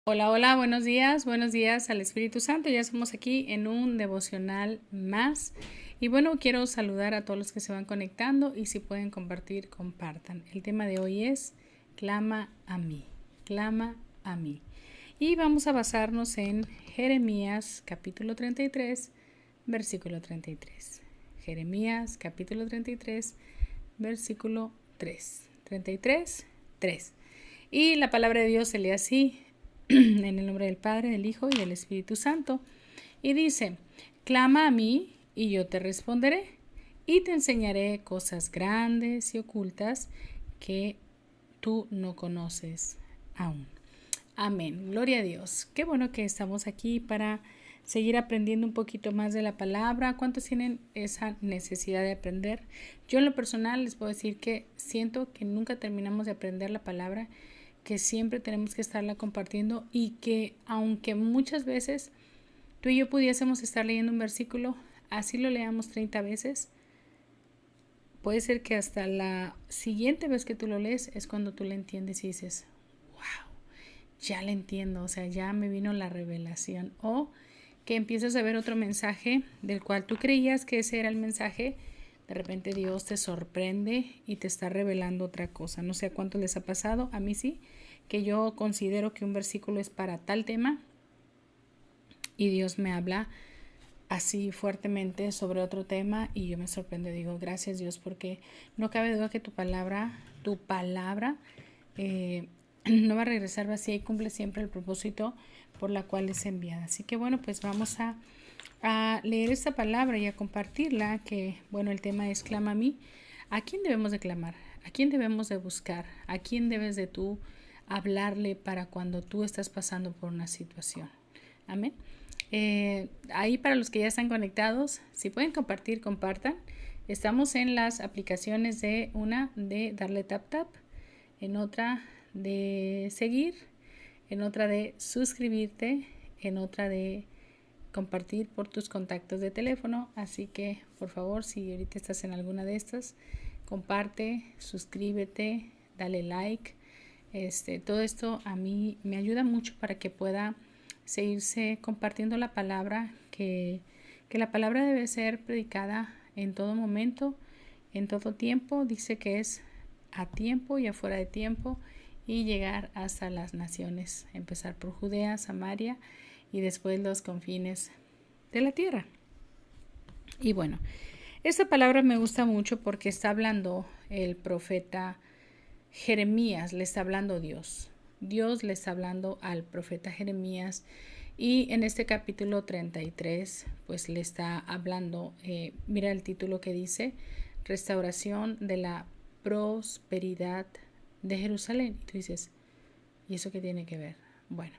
Hola, hola, buenos días al Espíritu Santo. Ya estamos aquí en un devocional más. Y bueno, quiero saludar a todos los que se van conectando y si pueden compartir, compartan. El tema de hoy es clama a mí, clama a mí. Y vamos a basarnos en Jeremías capítulo 33, versículo 33. Jeremías capítulo 33, versículo 3. 33, 3. Y la palabra de Dios se lee así, en el nombre del Padre, del Hijo y del Espíritu Santo. Y dice, clama a mí y yo te responderé y te enseñaré cosas grandes y ocultas que tú no conoces aún. Amén. Gloria a Dios. Qué bueno que estamos aquí para seguir aprendiendo un poquito más de la palabra. ¿Cuántos tienen esa necesidad de aprender? Yo en lo personal les puedo decir que siento que nunca terminamos de aprender la palabra, que siempre tenemos que estarla compartiendo y que aunque muchas veces tú y yo pudiésemos estar leyendo un versículo, así lo leamos 30 veces, puede ser que hasta la siguiente vez que tú lo lees es cuando tú le entiendes y dices, wow, ya le entiendo, o sea, ya me vino la revelación. O que empiezas a ver otro mensaje del cual tú creías que ese era el mensaje, de repente Dios te sorprende y te está revelando otra cosa. No sé a cuánto les ha pasado, a mí sí, que yo considero que un versículo es para tal tema y Dios me habla así fuertemente sobre otro tema y yo me sorprendo y digo, gracias Dios, porque no cabe duda que tu palabra no va a regresar vacía y cumple siempre el propósito por la cual es enviada. Así que bueno, pues vamos a leer esta palabra y a compartirla, que bueno, el tema es clama a mí. ¿A quién debemos de clamar? ¿A quién debemos de buscar? ¿A quién debes de tú hablarle para cuando tú estás pasando por una situación? Amén. Ahí para los que ya están conectados, si pueden compartir, compartan. Estamos en las aplicaciones de una de darle tap tap, en otra de seguir, en otra de suscribirte, en otra de compartir por tus contactos de teléfono. Así que por favor, si ahorita estás en alguna de estas, comparte, suscríbete, dale like. Todo esto a mí me ayuda mucho para que pueda seguirse compartiendo la palabra, que la palabra debe ser predicada en todo momento, en todo tiempo. Dice que es a tiempo y afuera de tiempo, y llegar hasta las naciones, empezar por Judea, Samaria y después los confines de la tierra. Y bueno, esta palabra me gusta mucho porque está hablando el profeta Jeremías, le está hablando Dios. Dios le está hablando al profeta Jeremías, y en este capítulo 33 pues le está hablando, mira el título que dice, restauración de la prosperidad de Jerusalén. Y tú dices, ¿y eso qué tiene que ver? Bueno,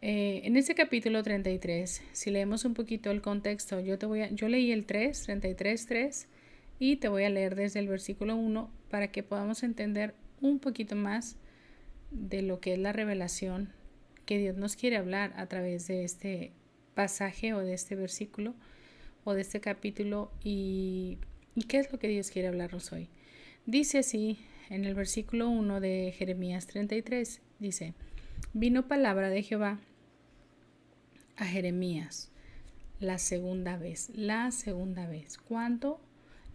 en este capítulo 33, si leemos un poquito el contexto, yo leí el 33, y te voy a leer desde el versículo 1 para que podamos entender un poquito más de lo que es la revelación que Dios nos quiere hablar a través de este pasaje o de este versículo o de este capítulo, y qué es lo que Dios quiere hablarnos hoy. Dice así en el versículo 1 de Jeremías 33, dice, vino palabra de Jehová a Jeremías la segunda vez. ¿Cuánto?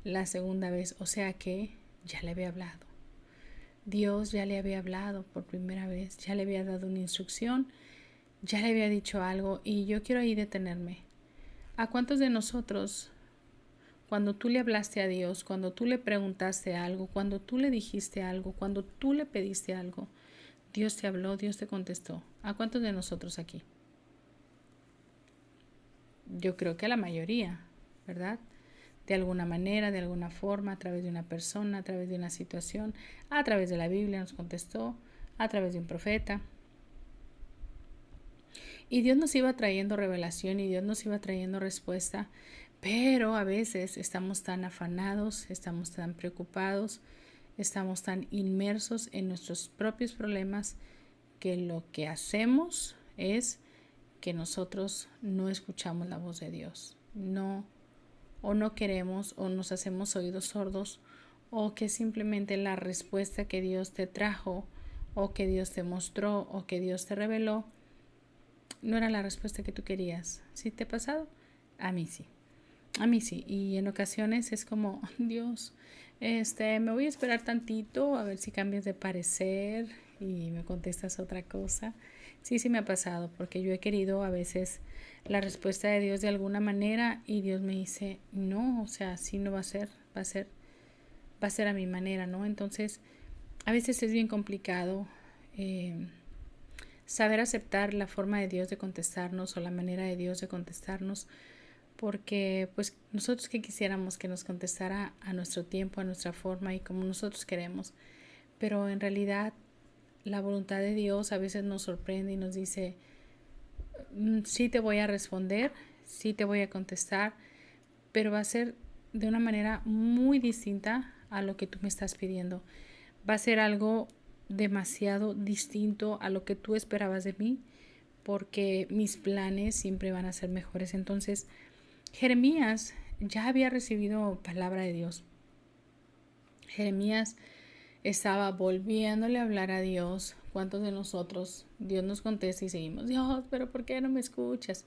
La segunda vez, o sea que ya le había hablado. Dios ya le había hablado por primera vez, ya le había dado una instrucción, ya le había dicho algo, y yo quiero ahí detenerme. ¿A cuántos de nosotros, cuando tú le hablaste a Dios, cuando tú le preguntaste algo, cuando tú le dijiste algo, cuando tú le pediste algo, Dios te habló, Dios te contestó? ¿A cuántos de nosotros aquí? Yo creo que a la mayoría, ¿verdad? De alguna manera, de alguna forma, a través de una persona, a través de una situación, a través de la Biblia nos contestó, a través de un profeta. Y Dios nos iba trayendo revelación y Dios nos iba trayendo respuesta, pero a veces estamos tan afanados, estamos tan preocupados, estamos tan inmersos en nuestros propios problemas, que lo que hacemos es que nosotros no escuchamos la voz de Dios. No queremos, o nos hacemos oídos sordos, o que simplemente la respuesta que Dios te trajo o que Dios te mostró o que Dios te reveló no era la respuesta que tú querías. ¿Sí te ha pasado? A mí sí. A mí sí. Y en ocasiones es como, Dios, me voy a esperar tantito a ver si cambias de parecer y me contestas otra cosa. Sí, sí me ha pasado, porque yo he querido a veces la respuesta de Dios de alguna manera y Dios me dice, no, o sea, así no va a ser, va a ser a mi manera, ¿no? Entonces, a veces es bien complicado saber aceptar la forma de Dios de contestarnos o la manera de Dios de contestarnos, porque pues nosotros que quisiéramos que nos contestara a nuestro tiempo, a nuestra forma y como nosotros queremos, pero en realidad la voluntad de Dios a veces nos sorprende y nos dice, sí te voy a responder, sí te voy a contestar, pero va a ser de una manera muy distinta a lo que tú me estás pidiendo. Va a ser algo demasiado distinto a lo que tú esperabas de mí, porque mis planes siempre van a ser mejores. Entonces, Jeremías ya había recibido palabra de Dios. Jeremías estaba volviéndole a hablar a Dios. ¿Cuántos de nosotros Dios nos contesta y seguimos, Dios, pero ¿por qué no me escuchas?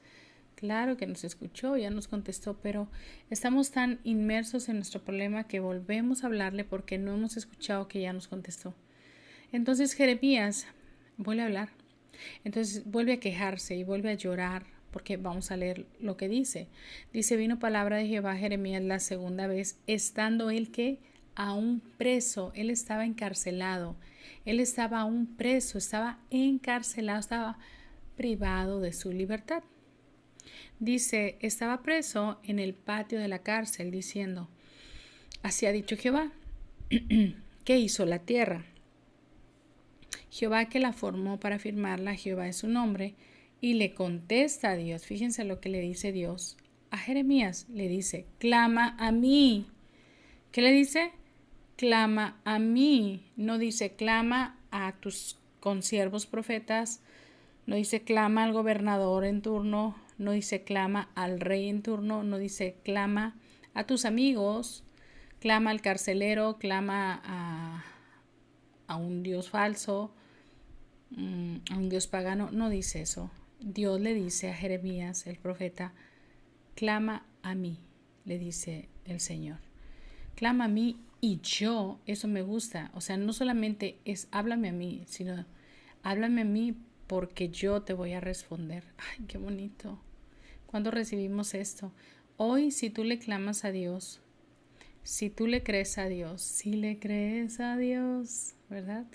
Claro que nos escuchó, ya nos contestó, pero estamos tan inmersos en nuestro problema que volvemos a hablarle porque no hemos escuchado que ya nos contestó. Entonces Jeremías vuelve a hablar. Entonces vuelve a quejarse y vuelve a llorar, porque vamos a leer lo que dice. Dice, vino palabra de Jehová a Jeremías la segunda vez, estando él que aún preso, él estaba encarcelado, él estaba aún preso, estaba encarcelado, estaba privado de su libertad. Dice, estaba preso en el patio de la cárcel, diciendo, así ha dicho Jehová, ¿qué hizo la tierra? Jehová que la formó para firmarla, Jehová es su nombre, y le contesta a Dios. Fíjense lo que le dice Dios a Jeremías. Le dice, clama a mí. ¿Qué le dice? Clama a mí. No dice clama a tus consiervos profetas. No dice clama al gobernador en turno. No dice clama al rey en turno. No dice clama a tus amigos. Clama al carcelero. Clama a un Dios falso, a un Dios pagano. No dice eso. Dios le dice a Jeremías, el profeta, clama a mí, le dice el Señor. Clama a mí y yo, eso me gusta. O sea, no solamente es háblame a mí, sino háblame a mí porque yo te voy a responder. Ay, qué bonito. ¿Cuándo recibimos esto? Hoy, si tú le clamas a Dios, si tú le crees a Dios, si le crees a Dios, ¿verdad?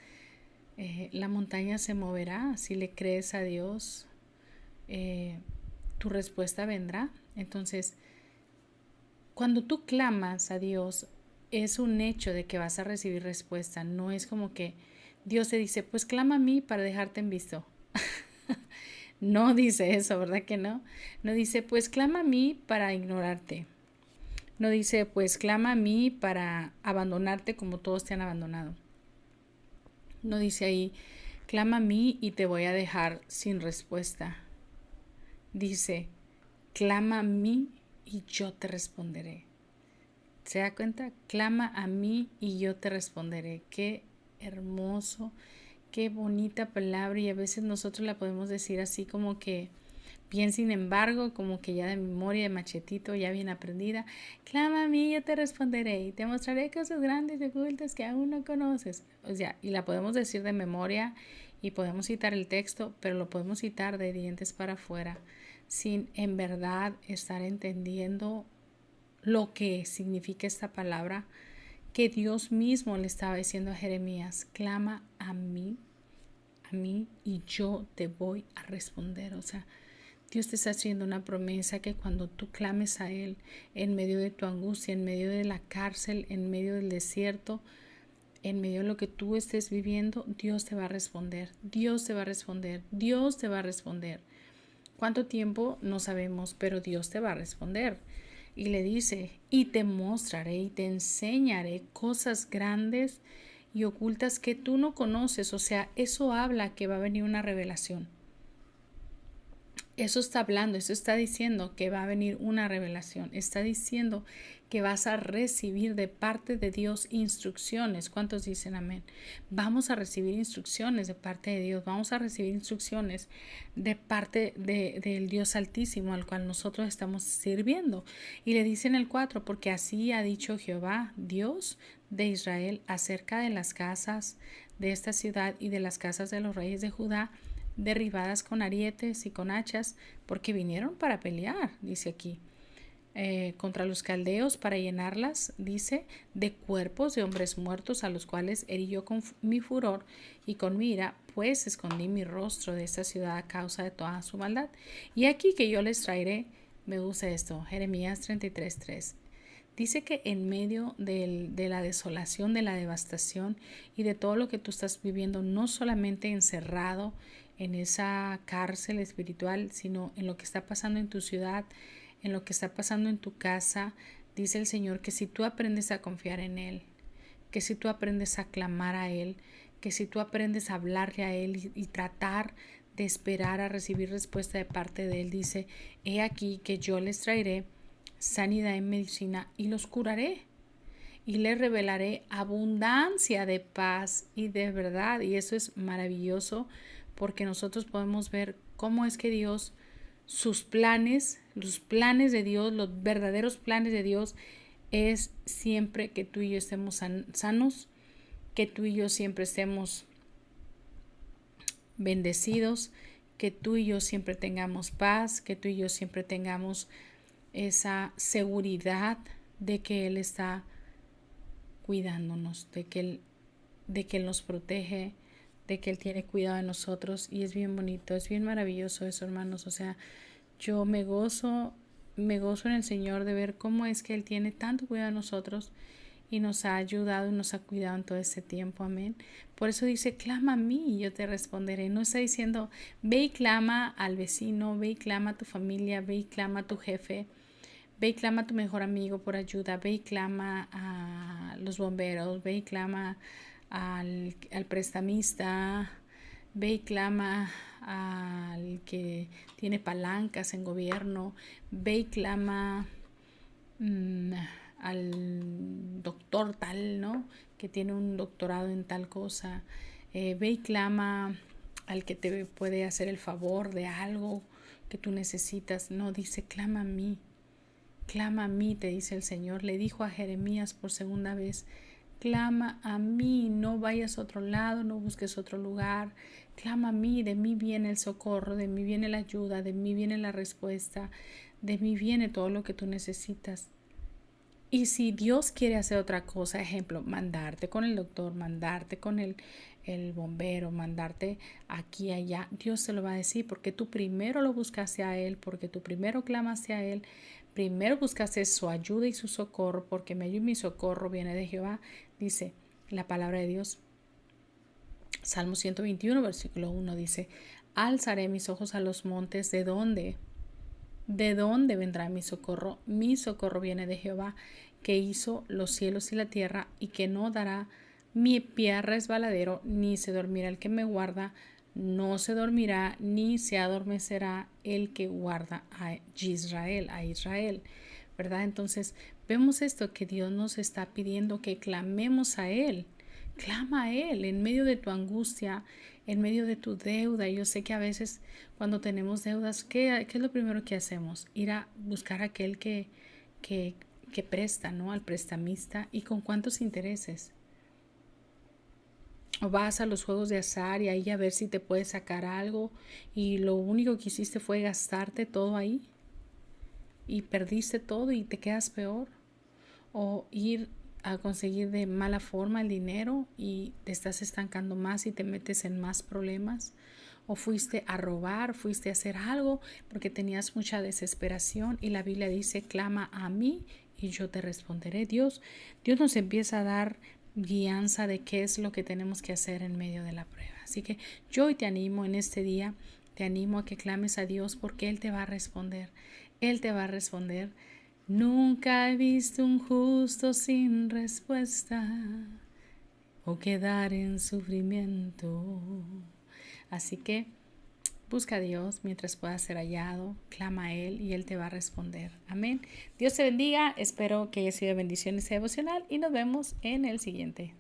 La montaña se moverá. Si le crees a Dios, tu respuesta vendrá. Entonces, cuando tú clamas a Dios, es un hecho de que vas a recibir respuesta. No es como que Dios te dice, pues clama a mí para dejarte en visto. No dice eso, ¿verdad que no? No dice, pues clama a mí para ignorarte. No dice, pues clama a mí para abandonarte como todos te han abandonado. No dice ahí, clama a mí y te voy a dejar sin respuesta. Dice, clama a mí y yo te responderé. ¿Se da cuenta? Clama a mí y yo te responderé. Qué hermoso, qué bonita palabra, y a veces nosotros la podemos decir así como que bien, sin embargo, como que ya de memoria, de machetito, ya bien aprendida. Clama a mí, yo te responderé y te mostraré cosas grandes y ocultas que aún no conoces. O sea, y la podemos decir de memoria y podemos citar el texto, pero lo podemos citar de dientes para afuera, sin en verdad estar entendiendo lo que significa esta palabra que Dios mismo le estaba diciendo a Jeremías. Clama a mí y yo te voy a responder. O sea, Dios te está haciendo una promesa que cuando tú clames a Él en medio de tu angustia, en medio de la cárcel, en medio del desierto, en medio de lo que tú estés viviendo, Dios te va a responder, Dios te va a responder, Dios te va a responder. ¿Cuánto tiempo? No sabemos, pero Dios te va a responder. Y le dice, y te mostraré y te enseñaré cosas grandes y ocultas que tú no conoces. O sea, eso habla que va a venir una revelación. Eso está hablando, eso está diciendo que va a venir una revelación, está diciendo que vas a recibir de parte de Dios instrucciones. ¿Cuántos dicen amén? Vamos a recibir instrucciones de parte de Dios, vamos a recibir instrucciones de parte del Dios Altísimo al cual nosotros estamos sirviendo. Y le dice en el 4, porque así ha dicho Jehová, Dios de Israel, acerca de las casas de esta ciudad y de las casas de los reyes de Judá, derribadas con arietes y con hachas, porque vinieron para pelear, dice aquí, contra los caldeos para llenarlas, dice, de cuerpos de hombres muertos, a los cuales herí yo con mi furor y con mi ira, pues escondí mi rostro de esta ciudad a causa de toda su maldad. Y aquí que yo les traeré, me gusta esto, Jeremías 33:3. Dice que en medio de la desolación, de la devastación y de todo lo que tú estás viviendo, no solamente encerrado en esa cárcel espiritual, sino en lo que está pasando en tu ciudad, en lo que está pasando en tu casa, dice el Señor que si tú aprendes a confiar en Él, que si tú aprendes a clamar a Él, que si tú aprendes a hablarle a Él y tratar de esperar a recibir respuesta de parte de Él, dice, he aquí que yo les traeré sanidad en medicina y los curaré y les revelaré abundancia de paz y de verdad. Y eso es maravilloso porque nosotros podemos ver cómo es que Dios, sus planes, los planes de Dios, los verdaderos planes de Dios es siempre que tú y yo estemos sanos, que tú y yo siempre estemos bendecidos, que tú y yo siempre tengamos paz, que tú y yo siempre tengamos esa seguridad de que Él está cuidándonos, de que Él nos protege, de que Él tiene cuidado de nosotros. Y es bien bonito, es bien maravilloso eso, hermanos. O sea, yo me gozo en el Señor de ver cómo es que Él tiene tanto cuidado de nosotros y nos ha ayudado y nos ha cuidado en todo este tiempo, amén. Por eso dice, clama a mí y yo te responderé. No está diciendo, ve y clama al vecino, ve y clama a tu familia, ve y clama a tu jefe, ve y clama a tu mejor amigo por ayuda, ve y clama a los bomberos, ve y clama al prestamista, ve y clama al que tiene palancas en gobierno, ve y clama al doctor tal, ¿no? Que tiene un doctorado en tal cosa, ve y clama al que te puede hacer el favor de algo que tú necesitas. No, dice, clama a mí, te dice el Señor. Le dijo a Jeremías por segunda vez, clama a mí, no vayas a otro lado, no busques otro lugar, clama a mí, de mí viene el socorro, de mí viene la ayuda, de mí viene la respuesta, de mí viene todo lo que tú necesitas. Y si Dios quiere hacer otra cosa, ejemplo, mandarte con el doctor, mandarte con el bombero, mandarte aquí y allá, Dios se lo va a decir porque tú primero lo buscaste a Él, porque tú primero clamaste a Él, primero buscaste su ayuda y su socorro, porque mi ayuda y mi socorro viene de Jehová, dice la palabra de Dios. Salmo 121, versículo 1 dice, alzaré mis ojos a los montes, ¿de dónde? ¿De dónde vendrá mi socorro? Mi socorro viene de Jehová, que hizo los cielos y la tierra, y que no dará mi pie a resbaladero, ni se dormirá el que me guarda, no se dormirá, ni se adormecerá el que guarda a Israel, ¿verdad? Entonces, vemos esto, que Dios nos está pidiendo que clamemos a Él. Clama a Él en medio de tu angustia, en medio de tu deuda. Yo sé que a veces cuando tenemos deudas, ¿qué es lo primero que hacemos? Ir a buscar a aquel que presta, ¿no? Al prestamista. ¿Y con cuántos intereses? O vas a los juegos de azar y ahí a ver si te puedes sacar algo y lo único que hiciste fue gastarte todo ahí y perdiste todo y te quedas peor. O ir a conseguir de mala forma el dinero y te estás estancando más y te metes en más problemas. O fuiste a robar, fuiste a hacer algo porque tenías mucha desesperación y la Biblia dice, clama a mí y yo te responderé. Dios nos empieza a dar guianza de qué es lo que tenemos que hacer en medio de la prueba. Así que yo hoy te animo en este día, te animo a que clames a Dios porque Él te va a responder. Él te va a responder. Nunca he visto un justo sin respuesta o quedar en sufrimiento. Así que Busca a Dios mientras pueda ser hallado, clama a Él y Él te va a responder. Amén. Dios te bendiga, espero que haya sido bendición ese devocional y nos vemos en el siguiente.